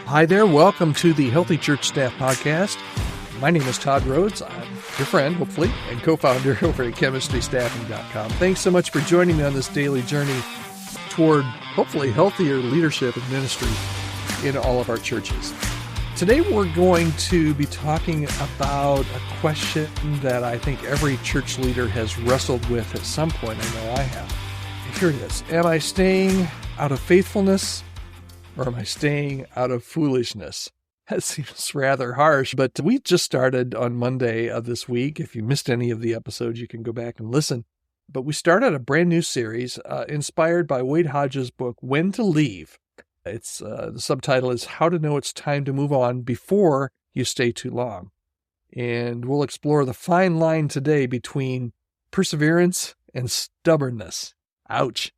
Hi there. Welcome to the Healthy Church Staff Podcast. My name is Todd Rhodes. I'm your friend, hopefully, and co-founder over at chemistrystaffing.com. Thanks so much for joining me on this daily journey toward, hopefully, healthier leadership and ministry in all of our churches. Today, we're going to be talking about a question that I think every church leader has wrestled with at some point. I know I have. Here it is. Am I staying out of faithfulness, or am I staying out of foolishness? That seems rather harsh, but we just started on Monday of this week. If you missed any of the episodes, you can go back and listen. But we started a brand new series inspired by Wade Hodge's book, When to Leave. It's the subtitle is How to Know It's Time to Move On Before You Stay Too Long. And we'll explore the fine line today between perseverance and stubbornness. Ouch.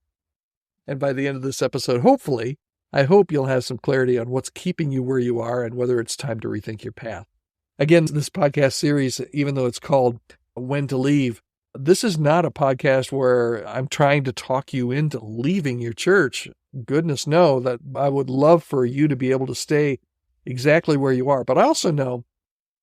And by the end of this episode, hopefully, I hope you'll have some clarity on what's keeping you where you are and whether it's time to rethink your path. Again, this podcast series, even though it's called When to Leave, this is not a podcast where I'm trying to talk you into leaving your church. Goodness no, that I would love for you to be able to stay exactly where you are. But I also know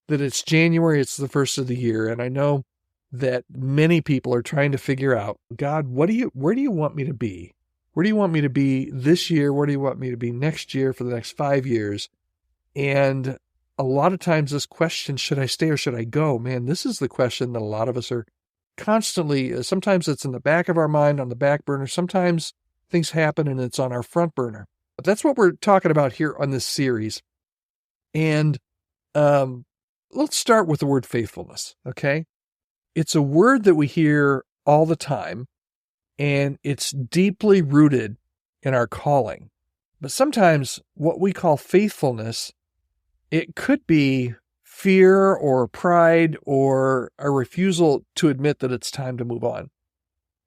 that it's January, it's the first of the year, and I know that many people are trying to figure out, God, where do you want me to be? Where do you want me to be this year? Where do you want me to be next year for the next 5 years? And a lot of times this question, should I stay or should I go? Man, this is the question that a lot of us are constantly, sometimes it's in the back of our mind, on the back burner. Sometimes things happen and it's on our front burner. But that's what we're talking about here on this series. And let's start with the word faithfulness, okay? It's a word that we hear all the time. And it's deeply rooted in our calling. But sometimes what we call faithfulness, it could be fear or pride or a refusal to admit that it's time to move on.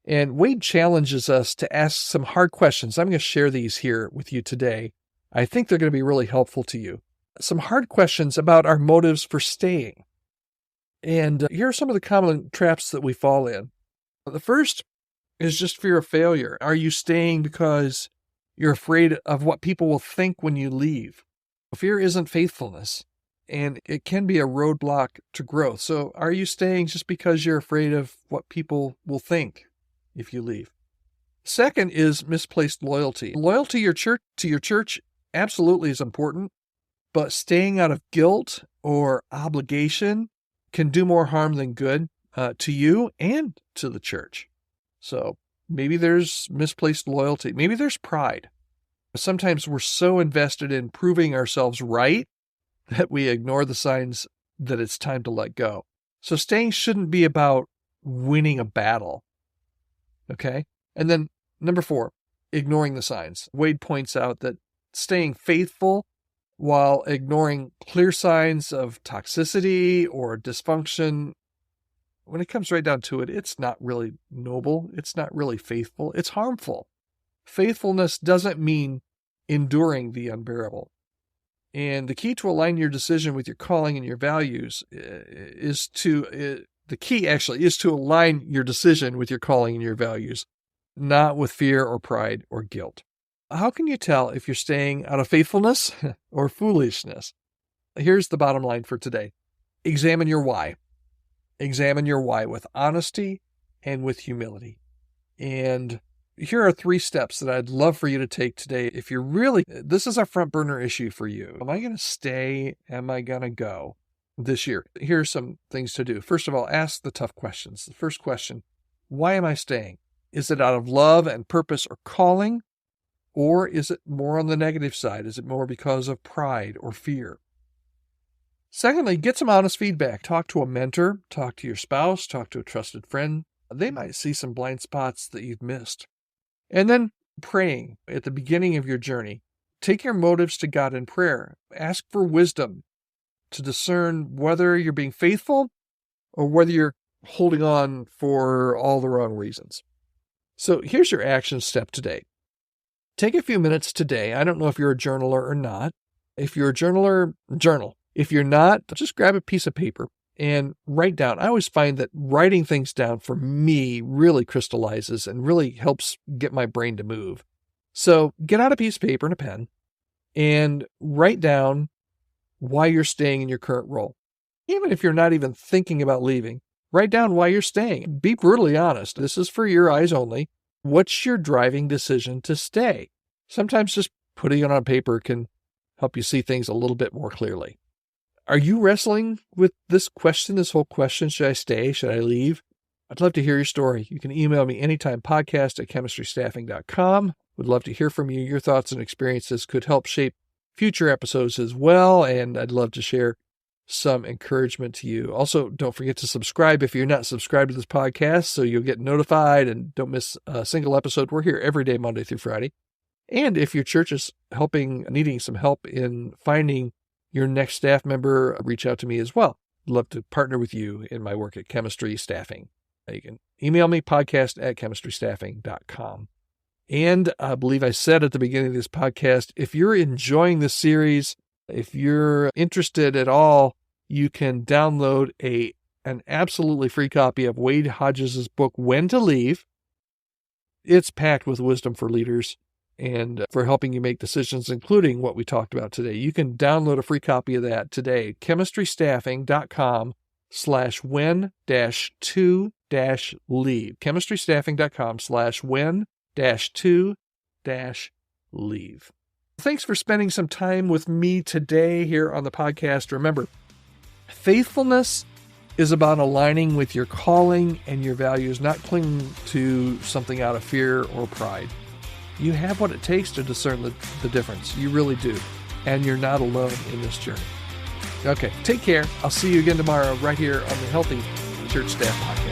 And Wade challenges us to ask some hard questions. I'm going to share these here with you today. I think they're going to be really helpful to you. Some hard questions about our motives for staying. And here are some of the common traps that we fall in. The first is just fear of failure. Are you staying because you're afraid of what people will think when you leave? Fear isn't faithfulness, and it can be a roadblock to growth. So are you staying just because you're afraid of what people will think if you leave? Second is misplaced loyalty. Loyalty to your church absolutely is important, but staying out of guilt or obligation can do more harm than good to you and to the church. So maybe there's misplaced loyalty. Maybe there's pride. Sometimes we're so invested in proving ourselves right that we ignore the signs that it's time to let go. So staying shouldn't be about winning a battle. Okay? And then number 4, ignoring the signs. Wade points out that staying faithful while ignoring clear signs of toxicity or dysfunction, when it comes right down to it, it's not really noble. It's not really faithful. It's harmful. Faithfulness doesn't mean enduring the unbearable. And the key to align your decision with your calling and your values is to align your decision with your calling and your values, not with fear or pride or guilt. How can you tell if you're staying out of faithfulness or foolishness? Here's the bottom line for today. Examine your why. Examine your why with honesty and with humility. And here are 3 steps that I'd love for you to take today. If you're this is a front burner issue for you. Am I going to stay? Am I going to go this year? Here's some things to do. First of all, ask the tough questions. The first question, why am I staying? Is it out of love and purpose or calling? Or is it more on the negative side? Is it more because of pride or fear? Secondly, get some honest feedback. Talk to a mentor, talk to your spouse, talk to a trusted friend. They might see some blind spots that you've missed. And then praying at the beginning of your journey. Take your motives to God in prayer. Ask for wisdom to discern whether you're being faithful or whether you're holding on for all the wrong reasons. So here's your action step today. Take a few minutes today. I don't know if you're a journaler or not. If you're a journaler, journal. If you're not, just grab a piece of paper and write down. I always find that writing things down for me really crystallizes and really helps get my brain to move. So get out a piece of paper and a pen and write down why you're staying in your current role. Even if you're not even thinking about leaving, write down why you're staying. Be brutally honest. This is for your eyes only. What's your driving decision to stay? Sometimes just putting it on paper can help you see things a little bit more clearly. Are you wrestling with this question, this whole question, should I stay? Should I leave? I'd love to hear your story. You can email me anytime, podcast@chemistrystaffing.com. Would love to hear from you. Your thoughts and experiences could help shape future episodes as well, and I'd love to share some encouragement to you. Also, don't forget to subscribe if you're not subscribed to this podcast so you'll get notified and don't miss a single episode. We're here every day, Monday through Friday. And if your church is needing some help in finding your next staff member, reach out to me as well. I'd love to partner with you in my work at Chemistry Staffing. You can email me, podcast@chemistrystaffing.com. And I believe I said at the beginning of this podcast, if you're enjoying this series, if you're interested at all, you can download an absolutely free copy of Wade Hodges' book, When to Leave. It's packed with wisdom for leaders and for helping you make decisions, including what we talked about today. You can download a free copy of that today, chemistrystaffing.com/when-2-leave. chemistrystaffing.com/when-2-leave. Thanks for spending some time with me today here on the podcast. Remember, faithfulness is about aligning with your calling and your values, not clinging to something out of fear or pride. You have what it takes to discern the difference. You really do. And you're not alone in this journey. Okay, take care. I'll see you again tomorrow right here on the Healthy Church Staff Podcast.